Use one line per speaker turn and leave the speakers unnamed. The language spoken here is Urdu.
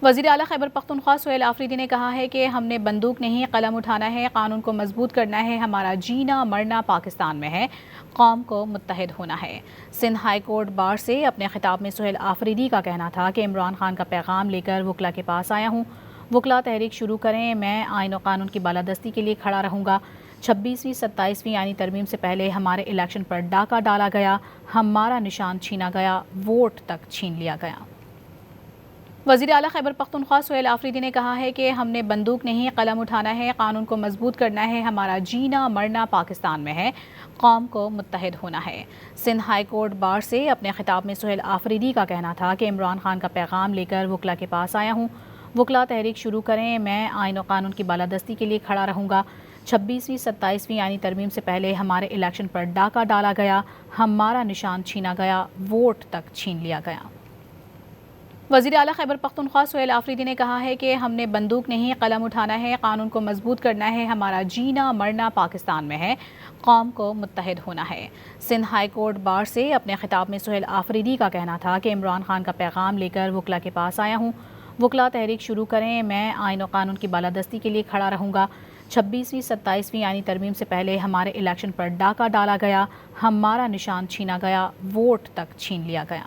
وزیر اعلیٰ خیبر پختونخوا سہیل آفریدی نے کہا ہے کہ ہم نے بندوق نہیں قلم اٹھانا ہے، قانون کو مضبوط کرنا ہے، ہمارا جینا مرنا پاکستان میں ہے، قوم کو متحد ہونا ہے۔ سندھ ہائی کورٹ بار سے اپنے خطاب میں سہیل آفریدی کا کہنا تھا کہ عمران خان کا پیغام لے کر وکلا کے پاس آیا ہوں، وکلا تحریک شروع کریں، میں آئین و قانون کی بالادستی کے لیے کھڑا رہوں گا۔ 26ویں 27ویں آئینی ترمیم سے پہلے ہمارے الیکشن پر ڈاکہ ڈالا گیا، ہمارا نشان چھینا گیا، ووٹ تک چھین لیا گیا۔ وزیر اعلیٰ خیبر پختونخوا سہیل آفریدی نے کہا ہے کہ ہم نے بندوق نہیں قلم اٹھانا ہے، قانون کو مضبوط کرنا ہے، ہمارا جینا مرنا پاکستان میں ہے، قوم کو متحد ہونا ہے۔ سندھ ہائی کورٹ بار سے اپنے خطاب میں سہیل آفریدی کا کہنا تھا کہ عمران خان کا پیغام لے کر وکلا کے پاس آیا ہوں، وکلا تحریک شروع کریں، میں آئین و قانون کی بالادستی کے لیے کھڑا رہوں گا۔ 26ویں 27ویں آئینی ترمیم سے پہلے ہمارے الیکشن پر ڈاکہ ڈالا گیا، ہمارا نشان چھینا گیا، ووٹ تک چھین لیا گیا۔ وزیر اعلیٰ خیبر پختونخوا سہیل آفریدی نے کہا ہے کہ ہم نے بندوق نہیں قلم اٹھانا ہے، قانون کو مضبوط کرنا ہے، ہمارا جینا مرنا پاکستان میں ہے، قوم کو متحد ہونا ہے۔ سندھ ہائی کورٹ بار سے اپنے خطاب میں سہیل آفریدی کا کہنا تھا کہ عمران خان کا پیغام لے کر وکلا کے پاس آیا ہوں، وکلا تحریک شروع کریں، میں آئین و قانون کی بالادستی کے لیے کھڑا رہوں گا۔ 26ویں 27ویں آئینی ترمیم سے پہلے ہمارے الیکشن پر ڈاکہ ڈالا گیا، ہمارا نشان چھینا گیا، ووٹ تک چھین لیا گیا۔